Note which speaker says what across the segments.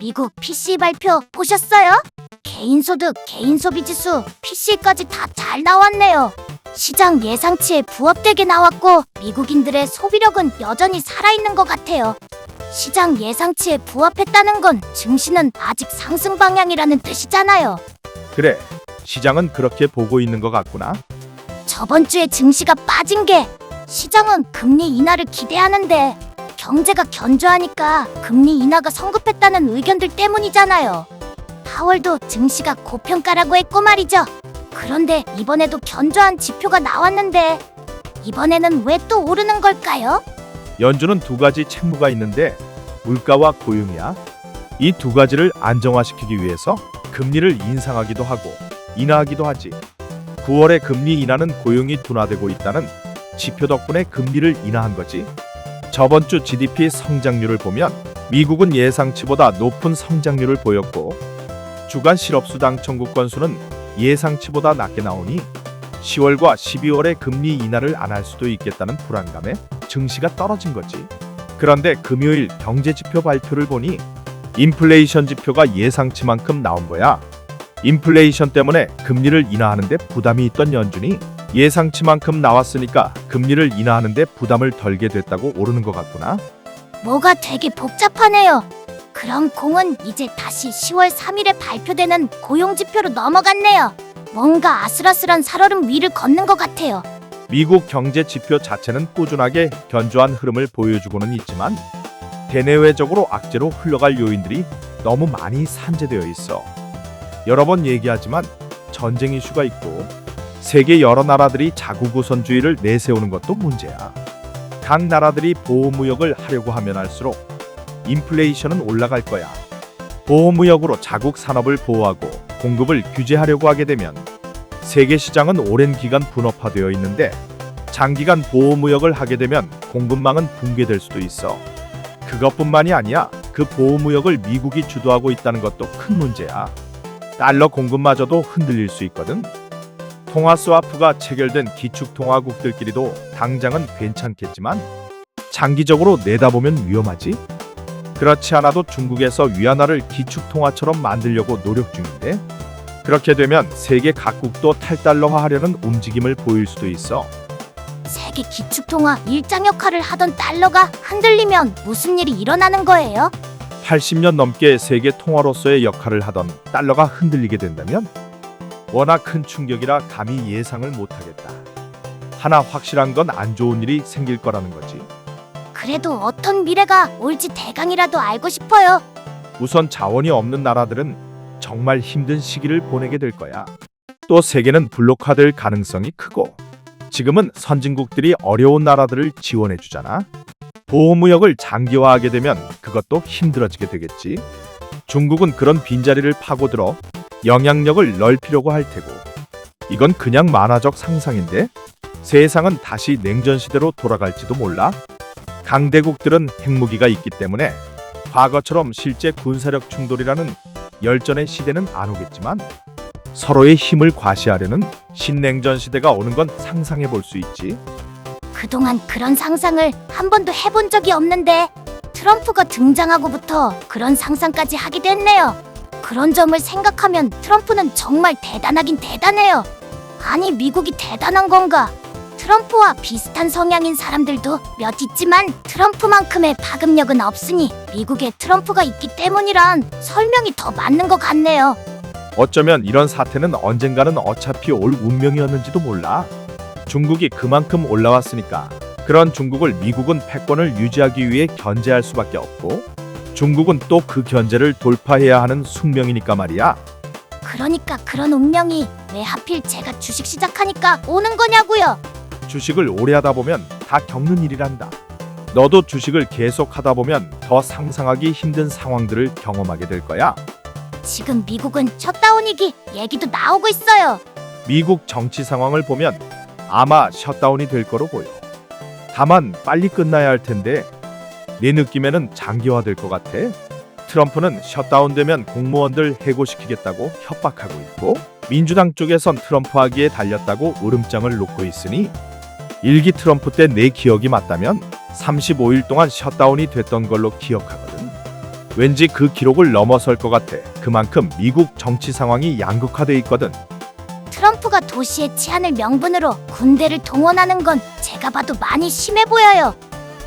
Speaker 1: 미국 PC 발표 보셨어요? 개인소득, 개인소비지수, PC까지 다 잘 나왔네요. 시장 예상치에 부합되게 나왔고 미국인들의 소비력은 여전히 살아있는 것 같아요. 시장 예상치에 부합했다는 건 증시는 아직 상승 방향이라는 뜻이잖아요.
Speaker 2: 그래, 시장은 그렇게 보고 있는 것 같구나.
Speaker 1: 저번 주에 증시가 빠진 게 시장은 금리 인하를 기대하는데 경제가 견조하니까 금리 인하가 성급했다는 의견들 때문이잖아요. 하월도 증시가 고평가라고 했고 말이죠. 그런데 이번에도 견조한 지표가 나왔는데 이번에는 왜 또 오르는 걸까요?
Speaker 2: 연준은 두 가지 책무가 있는데 물가와 고용이야. 이 두 가지를 안정화시키기 위해서 금리를 인상하기도 하고 인하하기도 하지. 9월에 금리 인하는 고용이 둔화되고 있다는 지표 덕분에 금리를 인하한 거지. 저번 주 GDP 성장률을 보면 미국은 예상치보다 높은 성장률을 보였고 주간 실업수당 청구 건수는 예상치보다 낮게 나오니 10월과 12월에 금리 인하를 안 할 수도 있겠다는 불안감에 증시가 떨어진 거지. 그런데 금요일 경제지표 발표를 보니 인플레이션 지표가 예상치만큼 나온 거야. 인플레이션 때문에 금리를 인하하는데 부담이 있던 연준이 예상치만큼 나왔으니까 금리를 인하하는데 부담을 덜게 됐다고 오르는 것 같구나.
Speaker 1: 뭐가 되게 복잡하네요. 그럼 공은 이제 다시 10월 3일에 발표되는 고용지표로 넘어갔네요. 뭔가 아슬아슬한 살얼음 위를 걷는 것 같아요.
Speaker 2: 미국 경제 지표 자체는 꾸준하게 견조한 흐름을 보여주고는 있지만 대내외적으로 악재로 흘러갈 요인들이 너무 많이 산재되어 있어. 여러 번 얘기하지만 전쟁 이슈가 있고 세계 여러 나라들이 자국 우선주의를 내세우는 것도 문제야. 각 나라들이 보호무역을 하려고 하면 할수록 인플레이션은 올라갈 거야. 보호무역으로 자국 산업을 보호하고 공급을 규제하려고 하게 되면 세계 시장은 오랜 기간 분업화되어 있는데 장기간 보호무역을 하게 되면 공급망은 붕괴될 수도 있어. 그것뿐만이 아니야. 그 보호무역을 미국이 주도하고 있다는 것도 큰 문제야. 달러 공급마저도 흔들릴 수 있거든. 통화 스와프가 체결된 기축통화국들끼리도 당장은 괜찮겠지만 장기적으로 내다보면 위험하지. 그렇지 않아도 중국에서 위안화를 기축통화처럼 만들려고 노력 중인데 그렇게 되면 세계 각국도 탈달러화하려는 움직임을 보일 수도 있어.
Speaker 1: 세계 기축통화 일장 역할을 하던 달러가 흔들리면 무슨 일이 일어나는 거예요?
Speaker 2: 80년 넘게 세계 통화로서의 역할을 하던 달러가 흔들리게 된다면 워낙 큰 충격이라 감히 예상을 못하겠다. 하나 확실한 건 안 좋은 일이 생길 거라는 거지.
Speaker 1: 그래도 어떤 미래가 올지 대강이라도 알고 싶어요.
Speaker 2: 우선 자원이 없는 나라들은 정말 힘든 시기를 보내게 될 거야. 또 세계는 블록화될 가능성이 크고 지금은 선진국들이 어려운 나라들을 지원해 주잖아. 보호무역을 장기화하게 되면 그것도 힘들어지게 되겠지. 중국은 그런 빈자리를 파고들어 영향력을 넓히려고 할 테고 이건 그냥 만화적 상상인데 세상은 다시 냉전시대로 돌아갈지도 몰라. 강대국들은 핵무기가 있기 때문에 과거처럼 실제 군사력 충돌이라는 열전의 시대는 안 오겠지만 서로의 힘을 과시하려는 신냉전 시대가 오는 건 상상해 볼 수 있지.
Speaker 1: 그동안 그런 상상을 한 번도 해본 적이 없는데 트럼프가 등장하고부터 그런 상상까지 하게 됐네요. 그런 점을 생각하면 트럼프는 정말 대단하긴 대단해요. 아니 미국이 대단한 건가? 트럼프와 비슷한 성향인 사람들도 몇 있지만 트럼프만큼의 파급력은 없으니 미국에 트럼프가 있기 때문이란 설명이 더 맞는 것 같네요.
Speaker 2: 어쩌면 이런 사태는 언젠가는 어차피 올 운명이었는지도 몰라. 중국이 그만큼 올라왔으니까 그런 중국을 미국은 패권을 유지하기 위해 견제할 수밖에 없고 중국은 또 그 견제를 돌파해야 하는 숙명이니까 말이야.
Speaker 1: 그러니까 그런 운명이 왜 하필 제가 주식 시작하니까 오는 거냐고요.
Speaker 2: 주식을 오래 하다 보면 다 겪는 일이란다. 너도 주식을 계속 하다 보면 더 상상하기 힘든 상황들을 경험하게 될 거야.
Speaker 1: 지금 미국은 셧다운이기 얘기도 나오고 있어요.
Speaker 2: 미국 정치 상황을 보면 아마 셧다운이 될 거로 보여. 다만 빨리 끝나야 할 텐데 내 느낌에는 장기화될 것 같아. 트럼프는 셧다운되면 공무원들 해고시키겠다고 협박하고 있고 민주당 쪽에선 트럼프하기에 달렸다고 으름장을 놓고 있으니 1기 트럼프 때 내 기억이 맞다면 35일 동안 셧다운이 됐던 걸로 기억하거든. 왠지 그 기록을 넘어설 것 같아. 그만큼 미국 정치 상황이 양극화돼 있거든.
Speaker 1: 트럼프가 도시의 치안을 명분으로 군대를 동원하는 건 제가 봐도 많이 심해 보여요.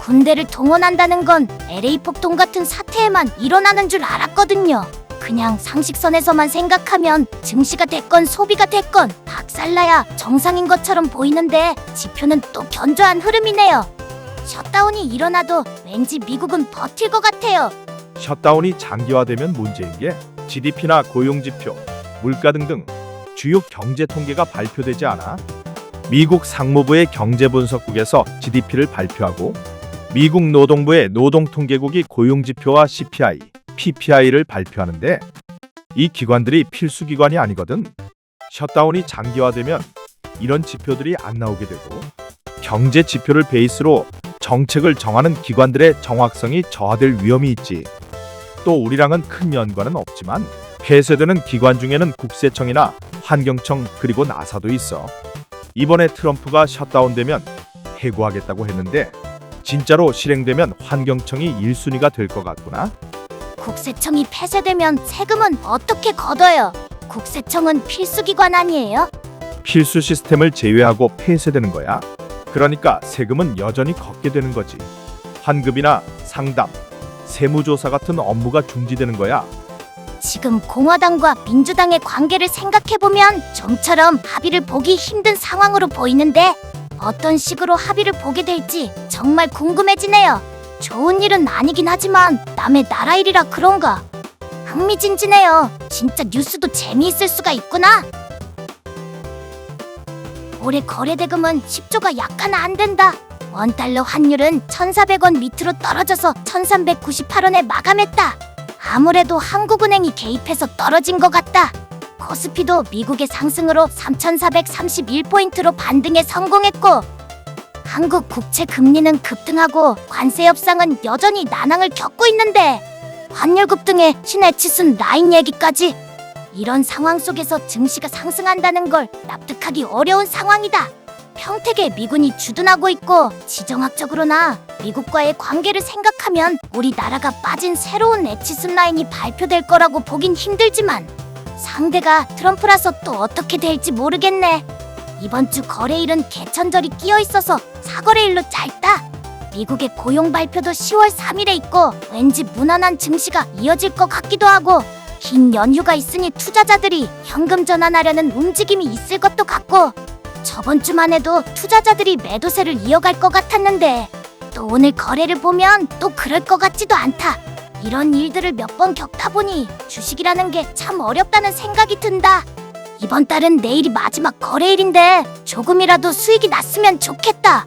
Speaker 1: 군대를 동원한다는 건 LA 폭동 같은 사태에만 일어나는 줄 알았거든요. 그냥 상식선에서만 생각하면 증시가 됐건 소비가 됐건 박살나야 정상인 것처럼 보이는데 지표는 또 견조한 흐름이네요. 셧다운이 일어나도 왠지 미국은 버틸 것 같아요.
Speaker 2: 셧다운이 장기화되면 문제인 게 GDP나 고용지표, 물가 등등 주요 경제 통계가 발표되지 않아. 미국 상무부의 경제분석국에서 GDP를 발표하고 미국 노동부의 노동통계국이 고용지표와 CPI, PPI를 발표하는데 이 기관들이 필수 기관이 아니거든. 셧다운이 장기화되면 이런 지표들이 안 나오게 되고 경제 지표를 베이스로 정책을 정하는 기관들의 정확성이 저하될 위험이 있지. 또 우리랑은 큰 연관은 없지만 폐쇄되는 기관 중에는 국세청이나 환경청 그리고 나사도 있어. 이번에 트럼프가 셧다운되면 해고하겠다고 했는데 진짜로 실행되면 환경청이 1순위가 될 것 같구나.
Speaker 1: 국세청이 폐쇄되면 세금은 어떻게 걷어요? 국세청은 필수기관 아니에요?
Speaker 2: 필수 시스템을 제외하고 폐쇄되는 거야. 그러니까 세금은 여전히 걷게 되는 거지. 환급이나 상담, 세무조사 같은 업무가 중지되는 거야.
Speaker 1: 지금 공화당과 민주당의 관계를 생각해보면 좀처럼 합의를 보기 힘든 상황으로 보이는데 어떤 식으로 합의를 보게 될지 정말 궁금해지네요. 좋은 일은 아니긴 하지만 남의 나라 일이라 그런가. 흥미진진해요. 진짜 뉴스도 재미있을 수가 있구나. 올해 거래대금은 10조가 약 하나 안 된다. 원달러 환율은 1,400원 밑으로 떨어져서 1,398원에 마감했다. 아무래도 한국은행이 개입해서 떨어진 것 같다. 코스피도 미국의 상승으로 3,431포인트로 반등에 성공했고 한국 국채 금리는 급등하고 관세 협상은 여전히 난항을 겪고 있는데 환율 급등에 신해치순 라인 얘기까지. 이런 상황 속에서 증시가 상승한다는 걸 납득하기 어려운 상황이다. 평택에 미군이 주둔하고 있고 지정학적으로나 미국과의 관계를 생각하면 우리나라가 빠진 새로운 에치슨 라인이 발표될 거라고 보긴 힘들지만 상대가 트럼프라서 또 어떻게 될지 모르겠네. 이번 주 거래일은 개천절이 끼어 있어서 사거래일로 짧다. 미국의 고용 발표도 10월 3일에 있고 왠지 무난한 증시가 이어질 것 같기도 하고 긴 연휴가 있으니 투자자들이 현금 전환하려는 움직임이 있을 것도 같고 저번 주만 해도 투자자들이 매도세를 이어갈 것 같았는데 또 오늘 거래를 보면 또 그럴 것 같지도 않다. 이런 일들을 몇 번 겪다 보니 주식이라는 게 참 어렵다는 생각이 든다. 이번 달은 내일이 마지막 거래일인데 조금이라도 수익이 났으면 좋겠다.